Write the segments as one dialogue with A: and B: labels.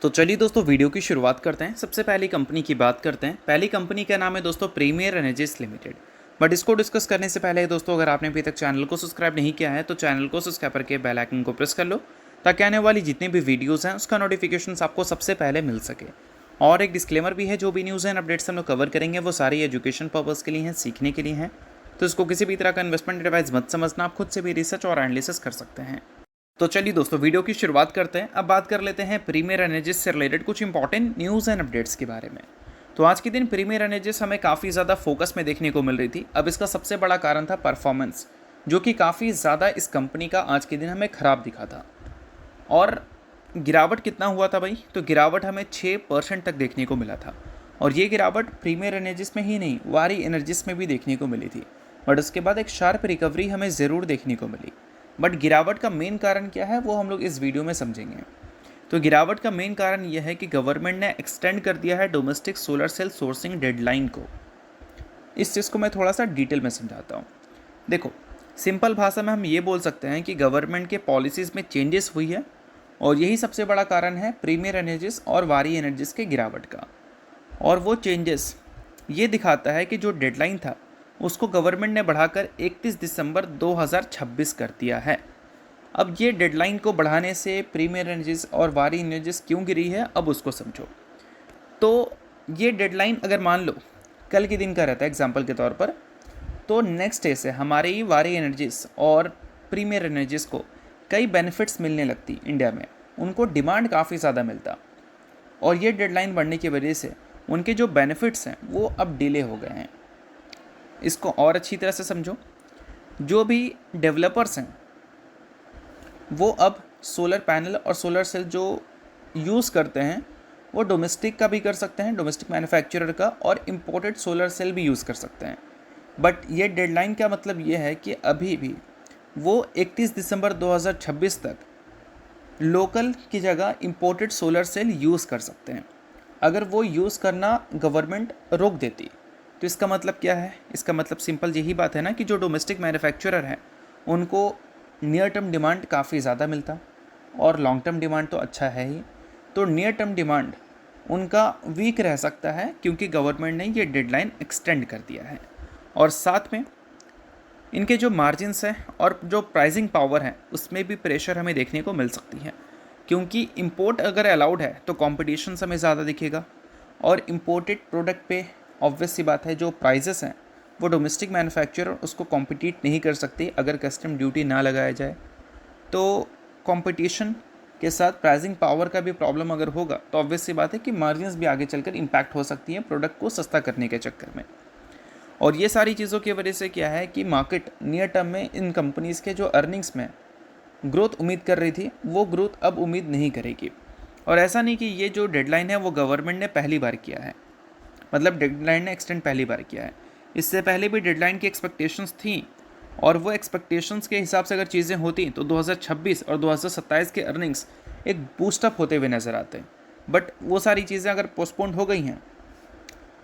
A: तो चलिए दोस्तों वीडियो की शुरुआत करते हैं। सबसे पहली कंपनी की बात करते हैं। पहली कंपनी का नाम है दोस्तों प्रीमियर एनर्जीज लिमिटेड। बट इसको डिस्कस करने से पहले दोस्तों, अगर आपने अभी तक चैनल को सब्सक्राइब नहीं किया है तो चैनल को सब्सक्राइब करके बेल आइकन को प्रेस कर लो, ताकि आने वाली जितनी भी वीडियोज़ हैं उसका नोटिफिकेशन आपको सबसे पहले मिल सके। और एक डिस्क्लेमर भी है, जो भी न्यूज़ एंड अपडेट्स हम लोग कवर करेंगे वो सारी एजुकेशन पर्पज़ के लिए हैं, सीखने के लिए हैं। तो इसको किसी भी तरह का इन्वेस्टमेंट एडवाइस मत समझना, आप खुद से भी रिसर्च और एनालिसिस कर सकते हैं। तो चलिए दोस्तों वीडियो की शुरुआत करते हैं। अब बात कर लेते हैं प्रीमियर एनर्जीज से रिलेटेड कुछ इंपॉर्टेंट न्यूज़ एंड अपडेट्स के बारे में। तो आज के दिन प्रीमियर एनर्जीज हमें काफ़ी ज़्यादा फोकस में देखने को मिल रही थी। अब इसका सबसे बड़ा कारण था परफॉर्मेंस, जो कि काफ़ी ज़्यादा इस कंपनी का आज के दिन हमें ख़राब दिखा था। और गिरावट कितना हुआ था भाई? तो गिरावट हमें 6% तक देखने को मिला था। और ये गिरावट प्रीमियर एनर्जीज में ही नहीं, वारी एनर्जीज में भी देखने को मिली थी। बट उसके बाद एक शार्प रिकवरी हमें ज़रूर देखने को मिली। बट गिरावट का मेन कारण क्या है वो हम लोग इस वीडियो में समझेंगे। तो गिरावट का मेन कारण यह है कि गवर्नमेंट ने एक्सटेंड कर दिया है domestic solar cell sourcing deadline को। इस चीज़ को मैं थोड़ा सा डिटेल में समझाता हूँ। देखो, सिंपल भाषा में हम ये बोल सकते हैं कि गवर्नमेंट के पॉलिसीज़ में चेंजेस हुई है, और यही सबसे बड़ा कारण है प्रीमियर एनर्जीज और वारी एनर्जीज के गिरावट का। और वो चेंजेस ये दिखाता है कि जो डेडलाइन था उसको गवर्नमेंट ने बढ़ाकर 31 दिसंबर 2026 कर दिया है। अब ये डेडलाइन को बढ़ाने से प्रीमियर एनर्जीज और वारी एनर्जीज क्यों गिरी है, अब उसको समझो। तो ये डेडलाइन अगर मान लो कल के दिन का रहता है एग्जांपल के तौर पर, तो नेक्स्ट डे से हमारी वारी एनर्जीज और प्रीमियर एनर्जीज को कई बेनिफिट्स मिलने लगती इंडिया में, उनको डिमांड काफ़ी ज़्यादा मिलता। और ये डेडलाइन बढ़ने की वजह से उनके जो बेनिफिट्स हैं वो अब डिले हो गए हैं। इसको और अच्छी तरह से समझो। जो भी डेवलपर्स हैं वो अब सोलर पैनल और सोलर सेल जो यूज़ करते हैं वो डोमेस्टिक का भी कर सकते हैं, डोमेस्टिक मैन्युफैक्चरर का, और इम्पोर्टेड सोलर सेल भी यूज़ कर सकते हैं। बट ये डेडलाइन का मतलब ये है कि अभी भी वो 31 दिसंबर 2026 तक लोकल की जगह इम्पोर्टेड सोलर सेल यूज़ कर सकते हैं। अगर वो यूज़ करना गवर्नमेंट रोक देती तो इसका मतलब क्या है? इसका मतलब सिंपल यही बात है ना कि जो डोमेस्टिक मैन्युफैक्चरर हैं उनको नियर टर्म डिमांड काफ़ी ज़्यादा मिलता, और लॉन्ग टर्म डिमांड तो अच्छा है ही। तो नियर टर्म डिमांड उनका वीक रह सकता है क्योंकि गवर्नमेंट ने ये डेडलाइन एक्सटेंड कर दिया है। और साथ में इनके जो मार्जिन्स हैं और जो प्राइसिंग पावर है उसमें भी प्रेशर हमें देखने को मिल सकती है, क्योंकि इंपोर्ट अगर अलाउड है तो कंपटीशन हमें ज़्यादा दिखेगा। और इम्पोर्टेड प्रोडक्ट पे ऑब्वियस सी बात है जो प्राइजेस हैं वो डोमेस्टिक मैन्युफैक्चरर उसको कॉम्पिटिट नहीं कर सकते अगर कस्टम ड्यूटी ना लगाया जाए। तो कंपटीशन के साथ प्राइसिंग पावर का भी प्रॉब्लम अगर होगा तो ऑब्वियस सी बात है कि मार्जिन्स भी आगे चलकर इम्पैक्ट हो सकती हैं प्रोडक्ट को सस्ता करने के चक्कर में। और ये सारी चीज़ों की वजह से क्या है कि मार्केट नियर टर्म में इन कंपनीज़ के जो अर्निंग्स में ग्रोथ उम्मीद कर रही थी वो ग्रोथ अब उम्मीद नहीं करेगी। और ऐसा नहीं कि ये जो डेडलाइन है वो गवर्नमेंट ने पहली बार किया है, मतलब डेडलाइन ने एक्सटेंड पहली बार किया है। इससे पहले भी डेडलाइन की एक्सपेक्टेशंस थी, और वो एक्सपेक्टेशंस के हिसाब से अगर चीज़ें होती तो 2026 और 2027 के अर्निंग्स एक बूस्टअप होते हुए नज़र आते। बट वो सारी चीज़ें अगर पोस्टपोन्ड हो गई हैं,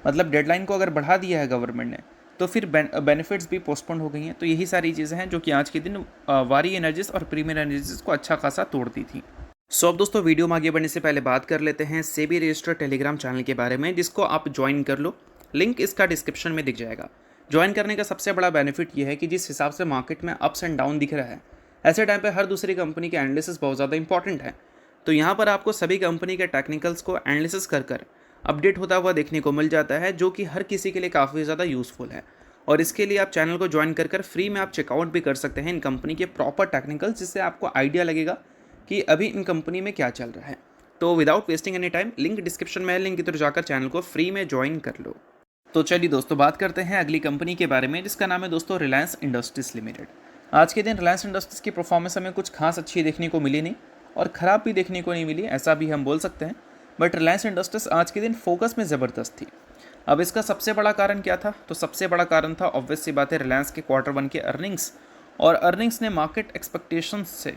A: मतलब डेडलाइन को अगर बढ़ा दिया है गवर्नमेंट ने, तो फिर बेनिफिट्स भी पोस्टपोन्ड हो गई हैं। तो यही सारी चीज़ें हैं जो कि आज के दिन वारी एनर्जीज और प्रीमियर एनर्जीज को अच्छा खासा तोड़ती थी। सो अब दोस्तों वीडियो में आगे बढ़ने से पहले बात कर लेते हैं सेबी रजिस्टर्ड टेलीग्राम चैनल के बारे में, जिसको आप ज्वाइन कर लो। लिंक इसका डिस्क्रिप्शन में दिख जाएगा। ज्वाइन करने का सबसे बड़ा बेनिफिट ये है कि जिस हिसाब से मार्केट में अप्स एंड डाउन दिख रहा है, ऐसे टाइम पे हर दूसरी कंपनी के एनालिसिस बहुत ज़्यादा इंपॉर्टेंट है। तो यहाँ पर आपको सभी कंपनी के टेक्निकल्स को एनालिसिस कर अपडेट होता हुआ देखने को मिल जाता है, जो कि हर किसी के लिए काफ़ी ज़्यादा यूज़फुल है। और इसके लिए आप चैनल को ज्वाइन कर फ्री में आप चेकआउट भी कर सकते हैं इन कंपनी के प्रॉपर टेक्निकल्स, जिससे आपको आइडिया लगेगा कि अभी इन कंपनी में क्या चल रहा है। तो without wasting any time link description में है, लिंक की तरफ जाकर चैनल को फ्री में ज्वाइन कर लो। तो चलिए दोस्तों बात करते हैं अगली कंपनी के बारे में, जिसका नाम है दोस्तों रिलायंस इंडस्ट्रीज लिमिटेड। आज के दिन रिलायंस इंडस्ट्रीज की परफॉर्मेंस हमें कुछ खास अच्छी देखने को मिली नहीं, और ख़राब भी देखने को नहीं मिली, ऐसा भी हम बोल सकते हैं। बट रिलायंस इंडस्ट्रीज आज के दिन फोकस में ज़बरदस्त थी। अब इसका सबसे बड़ा कारण क्या था? तो सबसे बड़ा कारण था ऑब्वियस सी बात है रिलायंस के Q1 के अर्निंग्स। और अर्निंग्स ने मार्केट एक्सपेक्टेशंस से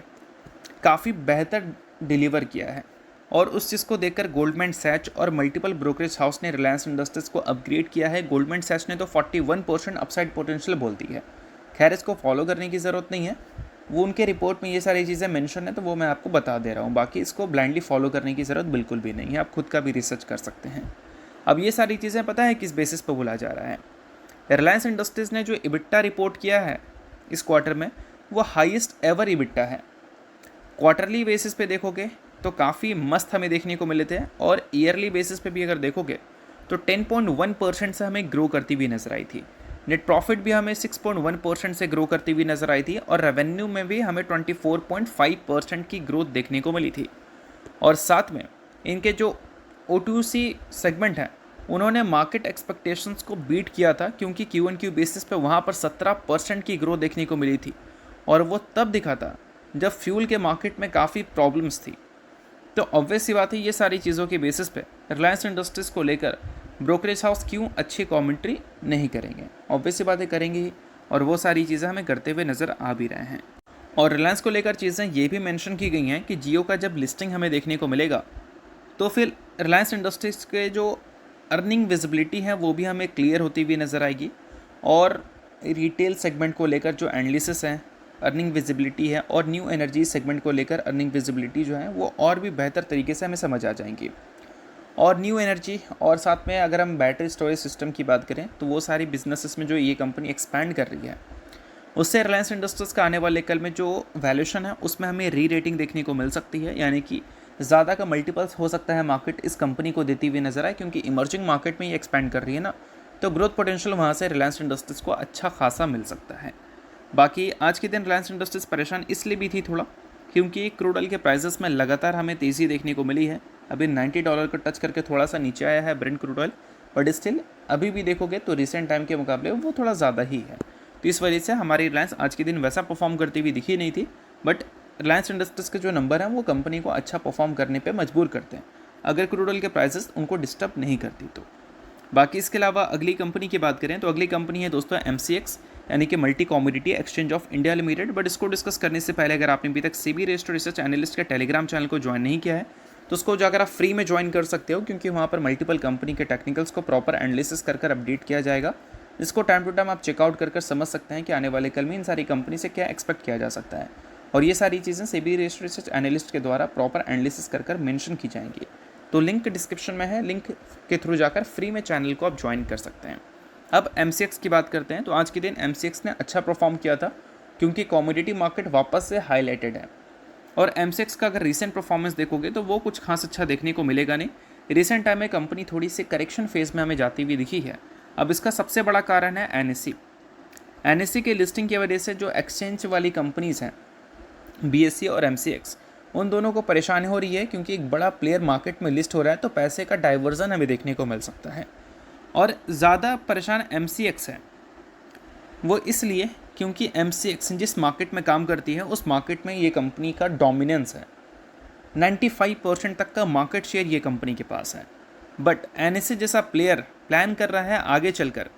A: काफ़ी बेहतर डिलीवर किया है, और उस चीज़ को देखकर गोल्डमैन सैच और मल्टीपल ब्रोकरेज हाउस ने रिलायंस इंडस्ट्रीज को अपग्रेड किया है। गोल्डमैन सैच ने तो 41% अपसाइड पोटेंशियल बोल दी है। खैर इसको फॉलो करने की ज़रूरत नहीं है, वो उनके रिपोर्ट में ये सारी चीज़ें मेंशन है, तो वो मैं आपको बता दे रहा हूँ। बाकी इसको ब्लाइंडली फॉलो करने की ज़रूरत बिल्कुल भी नहीं है, आप खुद का भी रिसर्च कर सकते हैं। अब ये सारी चीज़ें पता है किस बेसिस पर बोला जा रहा है। रिलायंस इंडस्ट्रीज़ ने जो इबिट्टा रिपोर्ट किया है इस क्वार्टर में, वो हाईएस्ट एवर इबिट्टा है। क्वार्टरली बेसिस पे देखोगे तो काफ़ी मस्त हमें देखने को मिले थे, और ईयरली बेसिस पे भी अगर देखोगे तो 10.1% से हमें ग्रो करती हुई नजर आई थी। नेट प्रॉफिट भी हमें 6.1% से ग्रो करती हुई नजर आई थी, और रेवेन्यू में भी हमें 24.5% की ग्रोथ देखने को मिली थी। और साथ में इनके जो O2C सेगमेंट है, उन्होंने मार्केट एक्सपेक्टेशंस को बीट किया था, क्योंकि Q1Q बेसिस पे वहाँ पर 17% की ग्रोथ देखने को मिली थी, और वो तब दिखा था जब फ्यूल के मार्केट में काफ़ी प्रॉब्लम्स थी। तो ऑब्वियस सी बात है, ये सारी चीज़ों के बेसिस पे रिलायंस इंडस्ट्रीज़ को लेकर ब्रोकरेज हाउस क्यों अच्छी कमेंट्री नहीं करेंगे, ऑब्वियस सी बातें करेंगे ही, और वो सारी चीज़ें हमें करते हुए नज़र आ भी रहे हैं। और रिलायंस को लेकर चीज़ें ये भी मेंशन की गई हैं कि जियो का जब लिस्टिंग हमें देखने को मिलेगा, तो फिर रिलायंस इंडस्ट्रीज़ के जो अर्निंग विजिबिलिटी है वो भी हमें क्लियर होती हुई नज़र आएगी, और रिटेल सेगमेंट को लेकर जो एनालिसिस है, अर्निंग विजिबिलिटी है, और न्यू एनर्जी सेगमेंट को लेकर अर्निंग विजिबिलिटी जो है वो और भी बेहतर तरीके से हमें समझ आ जाएंगी। और न्यू एनर्जी, और साथ में अगर हम बैटरी स्टोरेज सिस्टम की बात करें, तो वो सारी बिजनेसेस में जो ये कंपनी एक्सपैंड कर रही है, उससे रिलायंस इंडस्ट्रीज़ का आने वाले कल में जो वैल्यूशन है उसमें हमें री रेटिंग देखने को मिल सकती है, यानी कि ज़्यादा का मल्टीपल्स हो सकता है मार्केट इस कंपनी को देती हुई नजर आए, क्योंकि इमर्जिंग मार्केट में ये एक्सपैंड कर रही है ना, तो ग्रोथ पोटेंशियल वहाँ से रिलायंस इंडस्ट्रीज़ को अच्छा खासा मिल सकता है। बाकी आज के दिन रिलायंस इंडस्ट्रीज़ परेशान इसलिए भी थी थोड़ा, क्योंकि क्रूड ऑयल के प्राइसेस में लगातार हमें तेज़ी देखने को मिली है। अभी $90 को टच करके थोड़ा सा नीचे आया है Brent crude oil, but still अभी भी देखोगे तो रिसेंट टाइम के मुकाबले वो थोड़ा ज़्यादा ही है। तो इस वजह से हमारी रिलायंस आज के दिन वैसा परफॉर्म करती हुई दिखी नहीं थी, बट रिलायंस इंडस्ट्रीज़ के जो नंबर हैं वो कंपनी को अच्छा परफॉर्म करने पे मजबूर करते हैं, अगर क्रूड ऑयल के प्राइसेस उनको डिस्टर्ब नहीं करती तो। बाकी इसके अलावा अगली कंपनी की बात करें तो अगली कंपनी है दोस्तों MCX, यानी कि multi commodity exchange of India limited. But इसको डिस्कस करने से पहले अगर आपने अभी तक सेबी रजिस्टर्ड रिसर्च एनालिस्ट के टेलीग्राम चैनल को ज्वाइन नहीं किया है, तो उसको जाकर आप फ्री में ज्वाइन कर सकते हो, क्योंकि वहाँ पर मल्टीपल कंपनी के टेक्निकल्स को प्रॉपर एनालिसिस कर अपडेट किया जाएगा, जिसको टाइम टू टाइम आप चेकआउट कर समझ सकते हैं कि आने वाले कल में इन सारी कंपनी से क्या एक्सपेक्ट किया जा सकता है। और ये सारी चीज़ें सेबी रजिस्टर्ड रिसर्च एनालिस्ट के द्वारा प्रॉपर एनालिसिस कर मेंशन की जाएंगी। तो लिंक डिस्क्रिप्शन में है, लिंक के थ्रू जाकर फ्री में चैनल को आप ज्वाइन कर सकते हैं। अब MCX की बात करते हैं, तो आज के दिन MCX ने अच्छा परफॉर्म किया था, क्योंकि कमोडिटी मार्केट वापस से हाईलाइटेड है। और MCX का अगर रीसेंट परफॉर्मेंस देखोगे तो वो कुछ खास अच्छा देखने को मिलेगा नहीं। रिसेंट टाइम में कंपनी थोड़ी सी करेक्शन फेज में हमें जाती हुई दिखी है। अब इसका सबसे बड़ा कारण है NSE के लिस्टिंग की वजह से जो एक्सचेंज वाली कंपनीज़ हैं BSE और MCX, उन दोनों को परेशानी हो रही है, क्योंकि एक बड़ा प्लेयर मार्केट में लिस्ट हो रहा है, तो पैसे का डाइवर्जन हमें देखने को मिल सकता है। और ज़्यादा परेशान MCX है वो इसलिए क्योंकि MCX जिस मार्केट में काम करती है उस मार्केट में ये कंपनी का डोमिनेंस है, 95% तक का मार्केट शेयर ये कंपनी के पास है। बट NSE जैसा प्लेयर प्लान कर रहा है आगे चलकर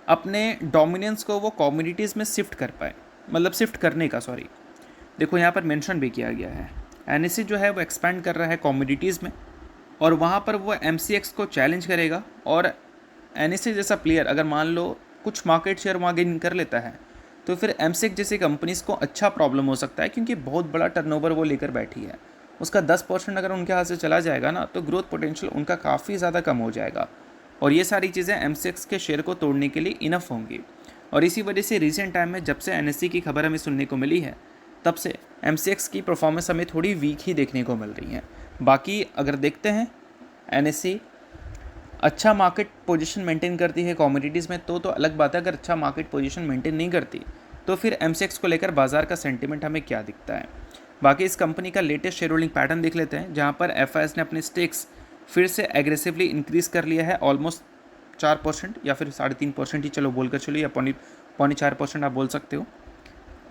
A: अपने डोमिनेंस को वो कम्युनिटीज़ में शिफ्ट कर पाए, मतलब शिफ्ट करने का, सॉरी, देखो यहाँ पर मेंशन भी किया गया है, NSE जो है वो एक्सपैंड कर रहा है कमोडिटीज़ में, और वहाँ पर वो MCX को चैलेंज करेगा। और NSE जैसा प्लेयर अगर मान लो कुछ मार्केट शेयर वहाँ गेन कर लेता है, तो फिर MCX जैसी कंपनीज़ को अच्छा प्रॉब्लम हो सकता है, क्योंकि बहुत बड़ा टर्नओवर वो लेकर बैठी है। उसका 10% अगर उनके हाथ से चला जाएगा ना, तो ग्रोथ पोटेंशियल उनका काफ़ी ज़्यादा कम हो जाएगा, और ये सारी चीज़ें MCX के शेयर को तोड़ने के लिए इनफ होंगी। और इसी वजह से रिसेंट टाइम में जब से NSE की खबर हमें सुनने को मिली है, तब से MCX की परफॉर्मेंस हमें थोड़ी वीक ही देखने को मिल रही है। बाकी अगर देखते हैं NSE अच्छा मार्केट पोजीशन मेंटेन करती है कमोडिटीज़ में, तो अलग बात है। अगर अच्छा मार्केट पोजीशन मेंटेन नहीं करती तो फिर MCX को लेकर बाजार का सेंटिमेंट हमें क्या दिखता है। बाकी इस कंपनी का लेटेस्ट शेयर होल्डिंग पैटर्न देख लेते हैं, जहाँ पर FIS ने अपने स्टेक्स फिर से एग्रेसिवली इंक्रीज़ कर लिया है, ऑलमोस्ट 4% या फिर 3.5% ही चलो बोलकर चलो, या 4.5% आप बोल सकते हो।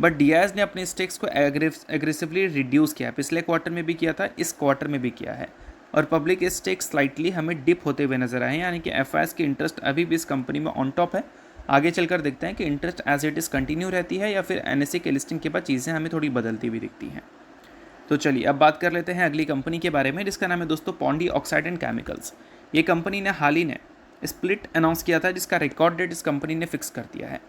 A: बट DIS ने अपने स्टेक्स को एग्रेसिवली रिड्यूस किया, पिछले क्वार्टर में भी किया था, इस क्वार्टर में भी किया है, और पब्लिक स्टेक्स स्लाइटली हमें डिप होते हुए नजर आए हैं, यानी कि FIS की इंटरेस्ट अभी भी इस कंपनी में ऑन टॉप है। आगे चलकर देखते हैं कि interest as it is continue रहती है, या फिर NSE के लिस्टिंग के बाद चीज़ें हमें थोड़ी बदलती हुई दिखती हैं। तो चलिए अब बात कर लेते हैं अगली कंपनी के बारे में, जिसका नाम है दोस्तों पॉन्डी ऑक्साइड एंड केमिकल्स। ये कंपनी ने हाल ही ने स्प्लिट अनाउंस किया था, जिसका रिकॉर्ड डेट इस कंपनी ने फिक्स कर दिया है।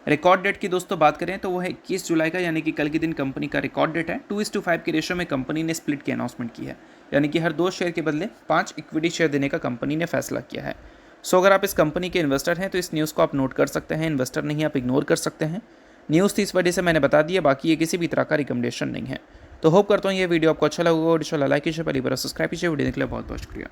A: रिकॉर्ड डेट की दोस्तों बात करें तो वो है 21 जुलाई का, यानी कि कल के दिन कंपनी का रिकॉर्ड डेट है। 2:5 के रेशो में कंपनी ने स्प्लिट की अनाउंसमेंट की है, यानी कि हर 2 शेयर के बदले 5 इक्विटी शेयर देने का कंपनी ने फैसला किया है। सो अगर आप इस कंपनी के इन्वेस्टर हैं तो इस न्यूज़ को आप नोट कर सकते हैं, इन्वेस्टर नहीं आप इग्नोर कर सकते हैं। न्यूज़ थी इस वजह से मैंने बता दिया, बाकी ये किसी भी तरह का रिकमेंडेशन नहीं है। तो होप करता हूँ ये वीडियो आपको अच्छा लगा होगा। लाइक कीजिए, पहली बार सब्सक्राइब कीजिए। वीडियो देखने के लिए बहुत बहुत शुक्रिया।